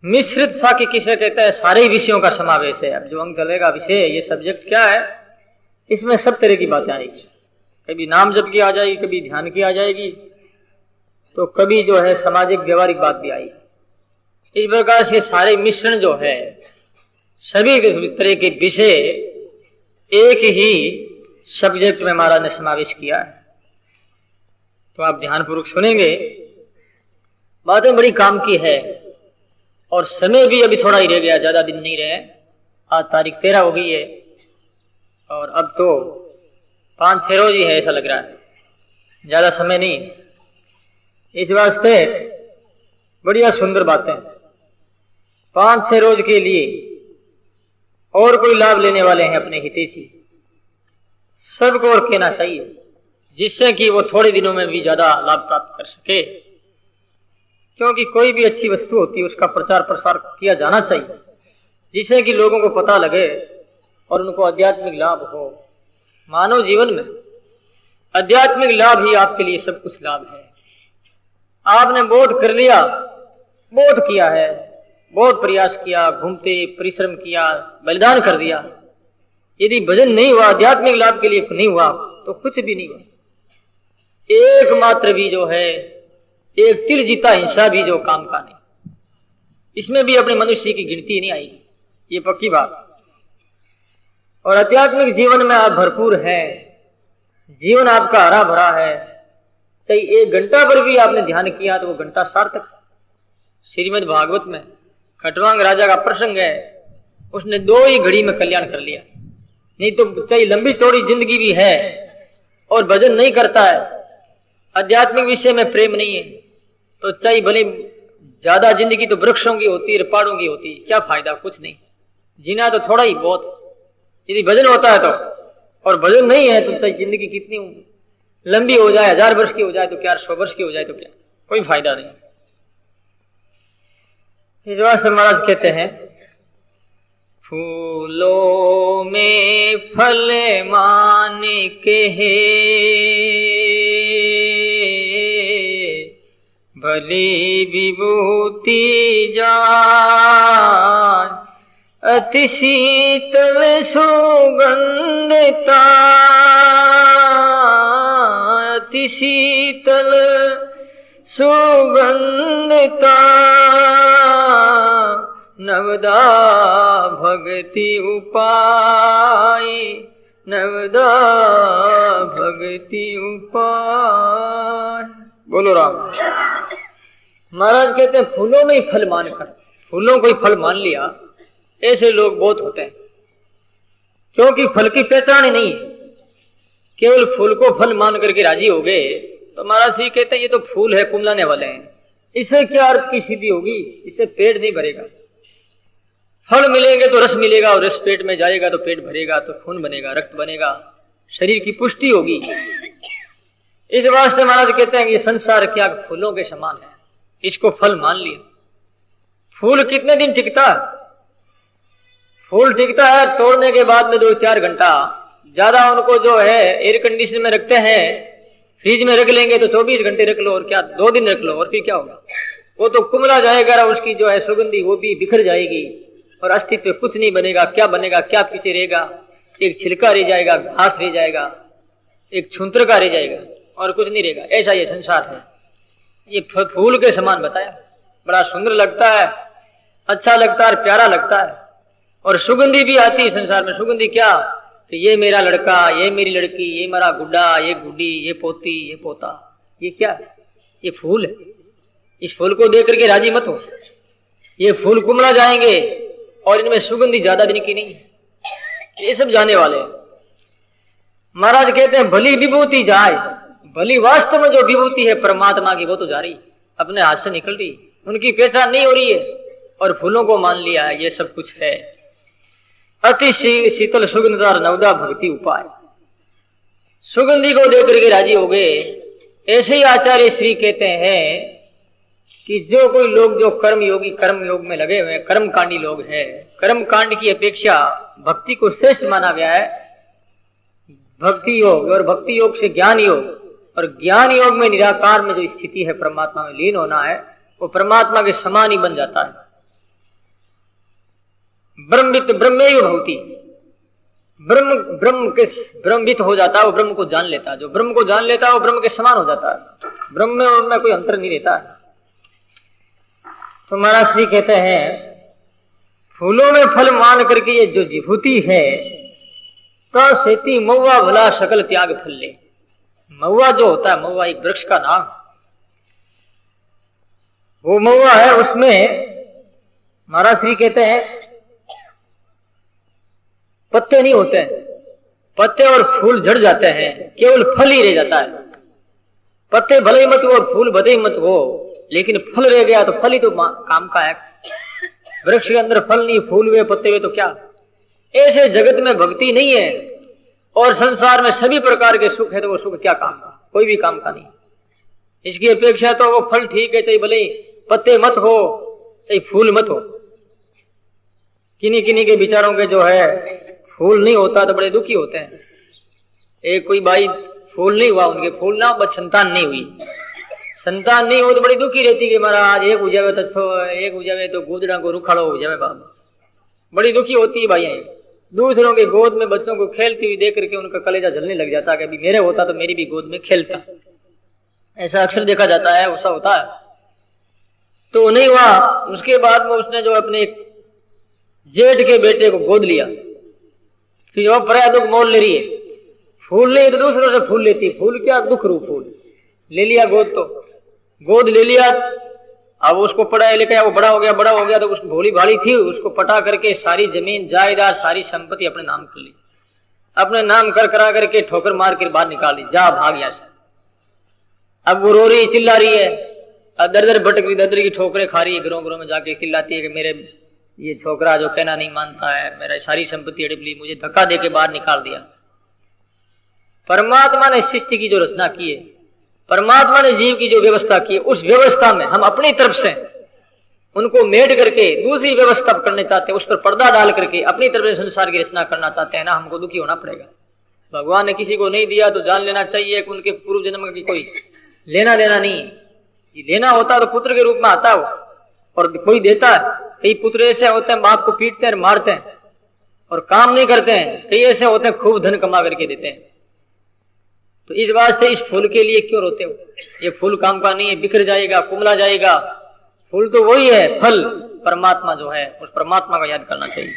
मिश्रित साकी किसे कहते हैं? सारे विषयों का समावेश है। अब जो अंग चलेगा विषय, ये सब्जेक्ट क्या है, इसमें सब तरह की बातें आएगी। कभी नाम जप की आ जाएगी, कभी ध्यान की आ जाएगी, तो कभी जो है सामाजिक व्यवहारिक बात भी आएगी। इस प्रकार से सारे मिश्रण जो है, सभी तरह के विषय एक ही सब्जेक्ट में महाराज ने समावेश किया है। तो आप ध्यानपूर्वक सुनेंगे, बातें बड़ी काम की है। और समय भी अभी थोड़ा ही रह गया, ज्यादा दिन नहीं रहे। आज तारीख 13 हो गई है और अब तो 5-6 रोज ही है, ऐसा लग रहा है, ज्यादा समय नहीं। इस वास्ते बढ़िया सुंदर बातें 5-6 रोज के लिए। और कोई लाभ लेने वाले हैं अपने हितैषी, सबको और कहना चाहिए, जिससे कि वो थोड़े दिनों में भी ज्यादा लाभ प्राप्त कर सके। क्योंकि कोई भी अच्छी वस्तु होती है, उसका प्रचार प्रसार किया जाना चाहिए, जिससे कि लोगों को पता लगे और उनको आध्यात्मिक लाभ हो। मानव जीवन में आध्यात्मिक लाभ ही आपके लिए सब कुछ लाभ है। आपने बोध कर लिया, बोध किया है, बहुत प्रयास किया, घूमते परिश्रम किया, बलिदान कर दिया, यदि भजन नहीं हुआ, आध्यात्मिक लाभ के लिए नहीं हुआ, तो कुछ भी नहीं हुआ। एकमात्र भी जो है, एक तिल जीता हिंसा भी जो काम का नहीं, इसमें भी अपने मनुष्य की गिनती नहीं आएगी, ये पक्की बात। और आध्यात्मिक जीवन में आप भरपूर हैं, जीवन आपका हरा भरा है। चाहे 1 घंटा पर भी आपने ध्यान किया तो वो घंटा सार्थक। श्रीमद् भागवत में खटवांग राजा का प्रसंग है, उसने 2 ही घड़ी में कल्याण कर लिया। नहीं तो चाहे लंबी चौड़ी जिंदगी भी है और भजन नहीं करता है, आध्यात्मिक विषय में प्रेम नहीं है, तो चाहे भले ज्यादा जिंदगी तो वृक्षों की होती है, पहाड़ों की होती है, क्या फायदा? कुछ नहीं। जीना तो थोड़ा ही बहुत, यदि भजन होता है तो। और भजन नहीं है तो चाहे जिंदगी कितनी लंबी हो जाए, 1000 वर्ष की हो जाए तो क्या, 100 वर्ष की हो जाए तो क्या, कोई फायदा नहीं। इस बात से महाराज कहते हैं, फूलों में फल मान के है, भली विभूति जान, अति शीतल सुगंधता, अति शीतल सुगंधता, नवदा भक्ति उपाय, नवदा भक्ति उपाय। बोलो राम। महाराज कहते हैं फूलों में ही फल मानकर, फूलों को ही फल मान लिया, ऐसे लोग बहुत होते हैं। क्योंकि फल की पहचान ही नहीं, केवल फूल को फल मान करके राजी हो गए तो महाराज जी कहते हैं ये तो फूल है, कुमलाने वाले हैं, इससे क्या अर्थ की सिद्धि होगी? इससे पेट नहीं भरेगा। फल मिलेंगे तो रस मिलेगा, और रस पेट में जाएगा तो पेट भरेगा, तो खून बनेगा, रक्त बनेगा, शरीर की पुष्टि होगी। इस वास्ते महाराज कहते हैं कि ये संसार क्या फूलों के समान है, इसको फल मान लिया। फूल कितने दिन टिकता है? फूल टिकता है तोड़ने के बाद में 2-4 घंटा। ज्यादा उनको जो है एयर कंडीशन में रखते हैं, फ्रिज में रख लेंगे तो 24 घंटे रख लो, और क्या 2 दिन रख लो, और फिर क्या होगा? वो तो कुमला जाएगा, उसकी जो है सुगंधी वो भी बिखर जाएगी, और अस्तित्व कुछ नहीं बनेगा। क्या बनेगा? क्या पीछे रहेगा? एक छिलका रह जाएगा, घास रह जाएगा, एक छुंतर का रह जाएगा, और कुछ नहीं रहेगा। ऐसा ये संसार है। ये फूल के समान बताया, बड़ा सुंदर लगता है, अच्छा लगता है, प्यारा लगता है, और सुगंधी भी आती है संसार में। सुगंधी क्या? तो ये मेरा लड़का, ये मेरी लड़की, ये मेरा गुड्डा, ये गुड्डी, ये पोती, ये पोता, ये क्या? ये फूल है। इस फूल को देख करके राजी मत हो। ये फूल कुमला जाएंगे और इनमें सुगंधी ज्यादा दिन की नहीं है, ये सब जाने वाले हैं। महाराज कहते हैं भली विभूति जाए, भली वास्तव में जो विभूति है परमात्मा की वो तो जा रही, अपने हाथ से निकल रही, उनकी पहचान नहीं हो रही है, और फूलों को मान लिया है ये सब कुछ है। अति शीतल सुगंधदार नवदा भक्ति उपाय, सुगंधी को देख करके राजी हो गए। ऐसे ही आचार्य श्री कहते हैं कि जो कोई लोग जो कर्म योगी, कर्म योग में लगे हुए कर्म कांडी लोग हैं, कर्म कांड की अपेक्षा भक्ति को श्रेष्ठ माना गया है। भक्ति योग, और भक्ति योग से ज्ञान योग, और ज्ञान योग में निराकार में जो स्थिति है परमात्मा में लीन होना है, वो परमात्मा के समान ही बन जाता है। ब्रह्मवित ब्रह्मेव भवति। ब्रह्मवित हो जाता है, वो ब्रह्म को जान लेता है। जो ब्रह्म को जान लेता है वो ब्रह्म के समान हो जाता है, ब्रह्म में और में कोई अंतर नहीं रहता है। तो महाराज श्री कहते हैं फूलों में फल मान करके ये जो विभूति है, तो सेती महुआ भला सकल त्याग फल ले। महुआ जो होता है, महुआ एक वृक्ष का नाम, वो महुआ है, उसमें महाराज श्री कहते हैं पत्ते नहीं होते हैं, पत्ते और फूल झड़ जाते हैं, केवल फल ही रह जाता है। पत्ते भले ही मत हो और फूल भले ही मत हो, लेकिन फल रह गया तो फल ही तो काम का है। वृक्ष के अंदर फल नहीं, फूल हुए, पत्ते हुए तो क्या। ऐसे जगत में भक्ति नहीं है और संसार में सभी प्रकार के सुख है, तो वो सुख क्या काम का, कोई भी काम का नहीं। इसकी अपेक्षा तो वो फल ठीक है, चाहे भले ही पत्ते मत हो चाहे फूल मत हो। किन्हीं किन्हीं के विचारों के जो है फूल नहीं होता तो बड़े दुखी होते हैं। एक कोई भाई फूल नहीं हुआ, उनके फूल ना, बस संतान नहीं हुई, संतान नहीं हो तो बड़ी दुखी रहती कि महाराज एक हो जावे तो एक हो जावे तो गोदड़ा को रुखाड़ो हो जावे बाबा, बड़ी दुखी होती है भाई। दूसरों के गोद में बच्चों को खेलती हुई देख करके उनका कलेजा जलने लग जाता है कि अभी मेरे होता तो मेरी भी गोद में खेलता। ऐसा अक्सर देखा जाता है, ऐसा होता है। तो नहीं हुआ, उसके बाद में उसने जो अपने जेठ के बेटे को गोद लिया, फिर वो पराया दुख मोल ले रही है। फूल नहीं तो दूसरों से फूल लेती, फूल क्या दुख रू फूल ले लिया, गोद ले लिया। अब उसको पढ़ाया लिखाया, वो बड़ा हो गया तो उसको भोली भाली थी, उसको पटा करके सारी जमीन जायदाद सारी संपत्ति अपने नाम कर ली, अपने नाम कर करा करके ठोकर मार कर बाहर निकाल ली, जा भाग यहाँ से। अब वो रो रही चिल्ला रही है, दर दर भटक रही, दर की ठोकरें खा रही है, घरों में जाके चिल्लाती है कि मेरे ये छोकरा जो कहना नहीं मानता है, मेरा सारी संपत्ति हड़प ली, मुझे धक्का देके बाहर निकाल दिया। परमात्मा ने सृष्टि की जो रचना की है, परमात्मा ने जीव की जो व्यवस्था की है, उस व्यवस्था में हम अपनी तरफ से उनको मेट करके दूसरी व्यवस्था करने चाहते हैं, उस पर पर्दा डाल करके अपनी तरफ से संसार की रचना करना चाहते हैं ना, हमको दुखी होना पड़ेगा। भगवान ने किसी को नहीं दिया तो जान लेना चाहिए कि उनके पूर्व जन्म की कोई लेना देना नहीं। लेना होता तो पुत्र के रूप में आता हो, और कोई देता है। कई पुत्र ऐसे होते हैं बाप को पीटते हैं, मारते हैं और काम नहीं करते हैं। कई ऐसे होते हैं खूब धन कमा करके देते हैं। तो इस वास्ते इस फूल के लिए क्यों रोते हो? ये फूल काम का नहीं है, बिखर जाएगा, कुमला जाएगा। फूल तो वही है, फल परमात्मा जो है, उस परमात्मा को याद करना चाहिए।